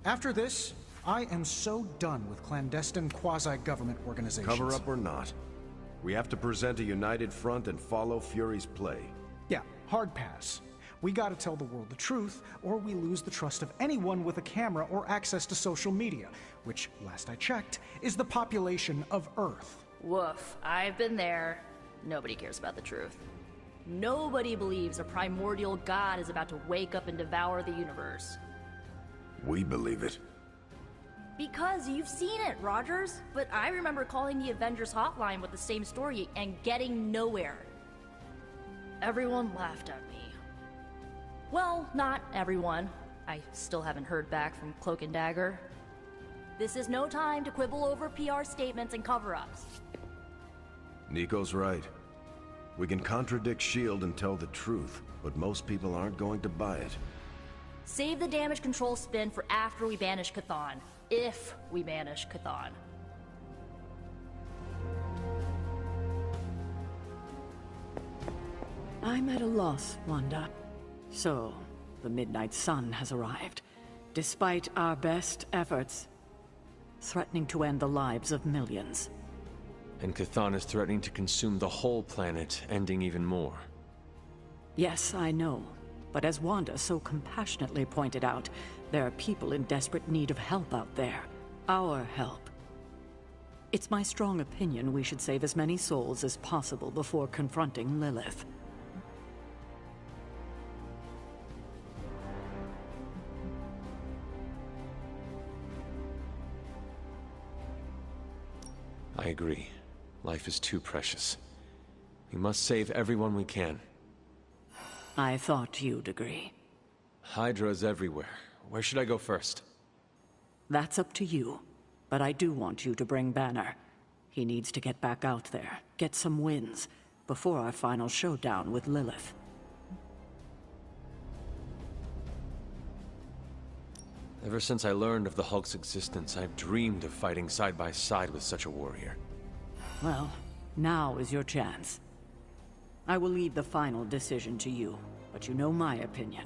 After this, I am so done with clandestine quasi-government organizations. Cover up or not, we have to present a united front and follow Fury's play. Yeah, hard pass. We gotta tell the world the truth, or we lose the trust of anyone with a camera or access to social media, which, last I checked, is the population of Earth. Woof, I've been there. Nobody cares about the truth. Nobody believes a primordial god is about to wake up and devour the universe. We believe it. Because you've seen it, Rogers. But I remember calling the Avengers hotline with the same story and getting nowhere. Everyone laughed at me. Well, not everyone. I still haven't heard back from Cloak and Dagger. This is no time to quibble over PR statements and cover-ups. Nico's right. We can contradict S.H.I.E.L.D. and tell the truth, but most people aren't going to buy it. Save the damage control spin for after we banish Chthon. If we banish Chthon. I'm at a loss, Wanda. So, the Midnight Sun has arrived, despite our best efforts, threatening to end the lives of millions. And Chthon is threatening to consume the whole planet, ending even more. Yes, I know. But as Wanda so compassionately pointed out, there are people in desperate need of help out there. Our help. It's my strong opinion we should save as many souls as possible before confronting Lilith. I agree. Life is too precious. We must save everyone we can. I thought you'd agree. Hydra's everywhere. Where should I go first? That's up to you. But I do want you to bring Banner. He needs to get back out there, get some wins, before our final showdown with Lilith. Ever since I learned of the Hulk's existence, I've dreamed of fighting side by side with such a warrior. Well, now is your chance. I will leave the final decision to you, but you know my opinion.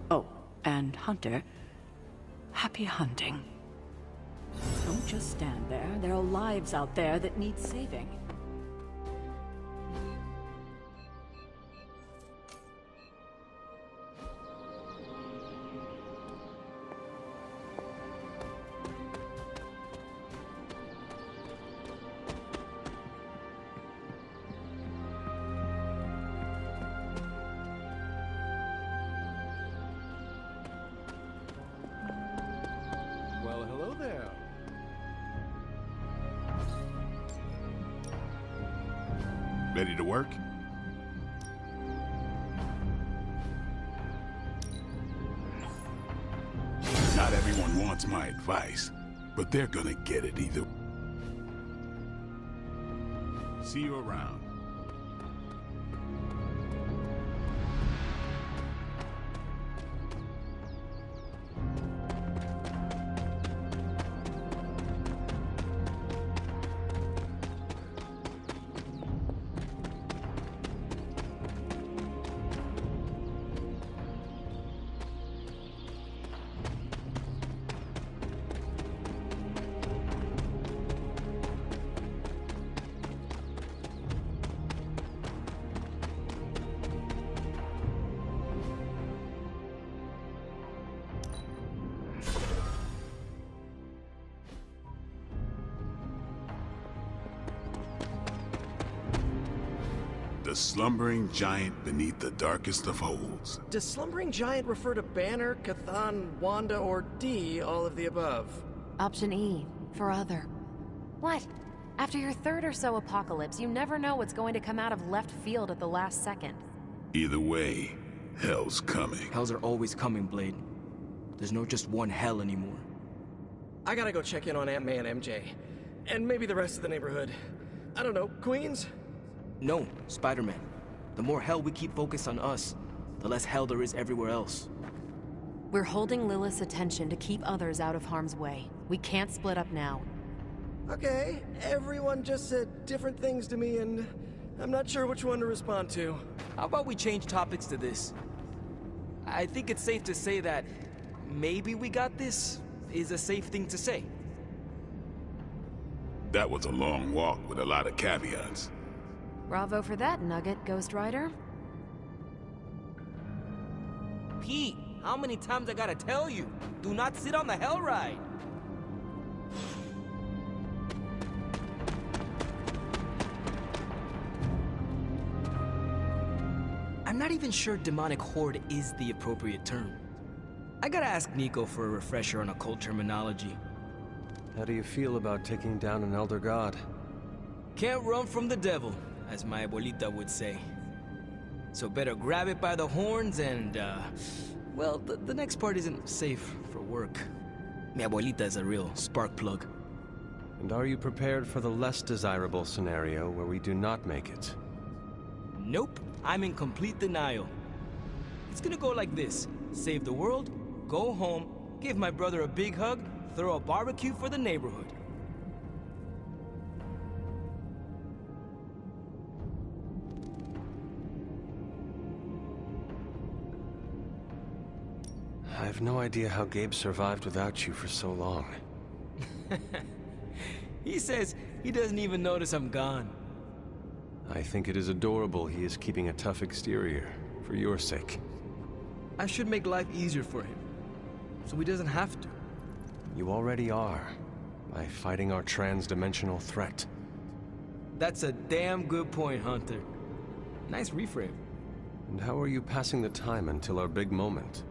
Oh, and Hunter, happy hunting. Don't just stand there. There are lives out there that need saving. Ready to work? Not everyone wants my advice, but they're gonna get it either. See you around. The slumbering giant beneath the darkest of holds. Does slumbering giant refer to Banner, Cathan, Wanda, or D, all of the above? Option E, for other. What? After your third or so apocalypse, you never know what's going to come out of left field at the last second. Either way, hell's coming. Hells are always coming, Blade. There's no just one hell anymore. I gotta go check in on Aunt May and MJ. And maybe the rest of the neighborhood. I don't know, Queens? No, Spider-Man. The more hell we keep focused on us, the less hell there is everywhere else. We're holding Lilith's attention to keep others out of harm's way. We can't split up now. Okay, everyone just said different things to me, and I'm not sure which one to respond to. How about we change topics to this? I think it's safe to say that maybe we got this is a safe thing to say. That was a long walk with a lot of caveats. Bravo for that, Nugget, Ghost Rider. Pete, how many times I gotta tell you? Do not sit on the hell ride! I'm not even sure demonic horde is the appropriate term. I gotta ask Nico for a refresher on occult terminology. How do you feel about taking down an Elder God? Can't run from the devil, as my abuelita would say. So better grab it by the horns and, well, the next part isn't safe for work. Mi abuelita is a real spark plug. And are you prepared for the less desirable scenario where we do not make it? Nope, I'm in complete denial. It's gonna go like this. Save the world, go home, give my brother a big hug, throw a barbecue for the neighborhood. I have no idea how Gabe survived without you for so long. He says he doesn't even notice I'm gone. I think it is adorable he is keeping a tough exterior, for your sake. I should make life easier for him, so he doesn't have to. You already are, by fighting our trans-dimensional threat. That's a damn good point, Hunter. Nice reframe. And how are you passing the time until our big moment?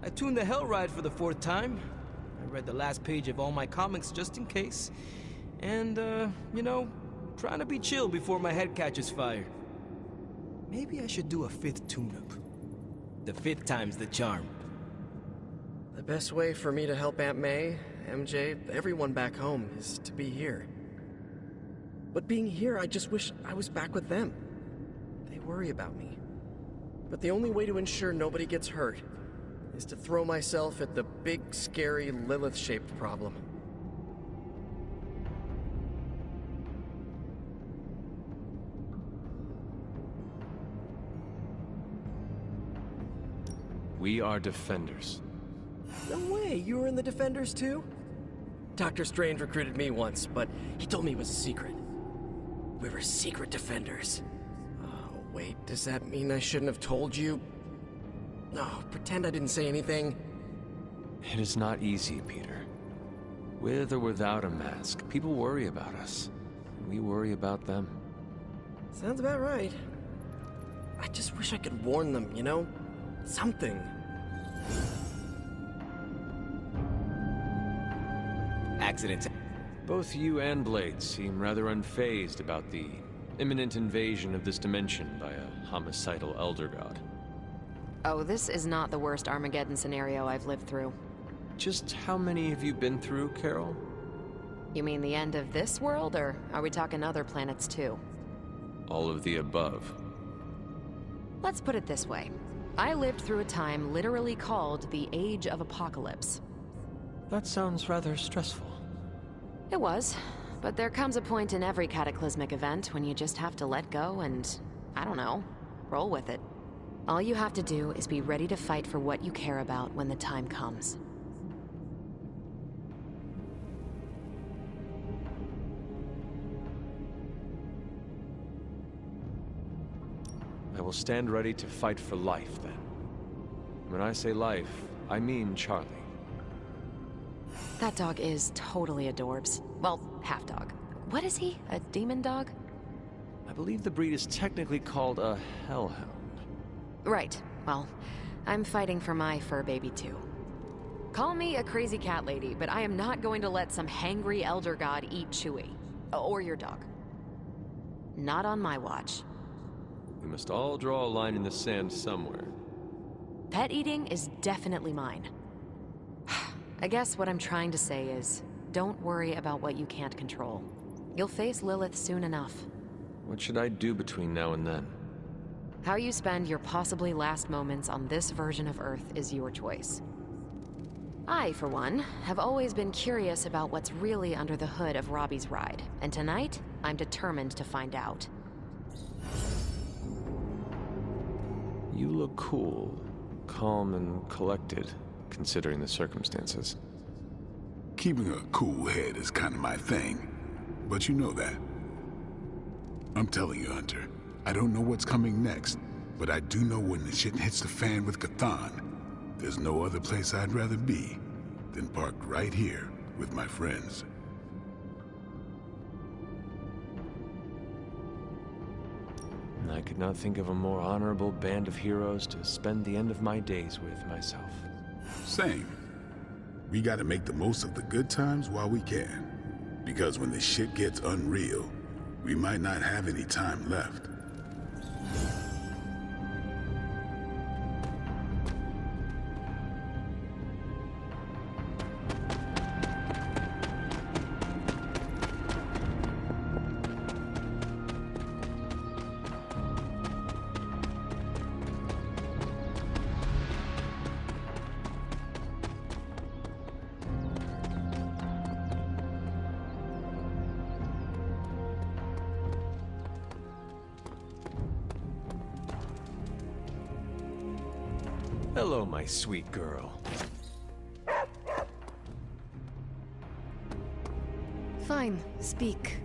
I tuned the Hell Ride for the 4th time. I read the last page of all my comics just in case. And, you know, trying to be chill before my head catches fire. Maybe I should do a 5th tune-up. The 5th time's the charm. The best way for me to help Aunt May, MJ, everyone back home is to be here. But being here, I just wish I was back with them. They worry about me. But the only way to ensure nobody gets hurt is to throw myself at the big, scary, Lilith-shaped problem. We are Defenders. No way, you were in the Defenders too? Dr. Strange recruited me once, but he told me it was a secret. We were secret Defenders. Oh, wait, does that mean I shouldn't have told you? No, pretend I didn't say anything. It is not easy, Peter. With or without a mask, people worry about us. We worry about them. Sounds about right. I just wish I could warn them, you know? Something. Accidents. Both you and Blade seem rather unfazed about the imminent invasion of this dimension by a homicidal Elder God. Oh, this is not the worst Armageddon scenario I've lived through. Just how many have you been through, Carol? You mean the end of this world, or are we talking other planets too? All of the above. Let's put it this way. I lived through a time literally called the Age of Apocalypse. That sounds rather stressful. It was, but there comes a point in every cataclysmic event when you just have to let go and, I don't know, roll with it. All you have to do is be ready to fight for what you care about when the time comes. I will stand ready to fight for life, then. When I say life, I mean Charlie. That dog is totally adorbs. Well, half dog. What is he? A demon dog? I believe the breed is technically called a hellhound. Right. Well, I'm fighting for my fur baby too. Call me a crazy cat lady, but I am not going to let some hangry elder god eat Chewie. Or your dog. Not on my watch. We must all draw a line in the sand somewhere. Pet eating is definitely mine. I guess what I'm trying to say is, don't worry about what you can't control. You'll face Lilith soon enough. What should I do between now and then? How you spend your possibly last moments on this version of Earth is your choice. I, for one, have always been curious about what's really under the hood of Robbie's ride, and tonight, I'm determined to find out. You look cool, calm and collected, considering the circumstances. Keeping a cool head is kind of my thing, but you know that. I'm telling you, Hunter, I don't know what's coming next, but I do know when the shit hits the fan with Chthon, there's no other place I'd rather be than parked right here with my friends. I could not think of a more honorable band of heroes to spend the end of my days with myself. Same. We gotta make the most of the good times while we can. Because when the shit gets unreal, we might not have any time left. Hello, my sweet girl. Fine, speak.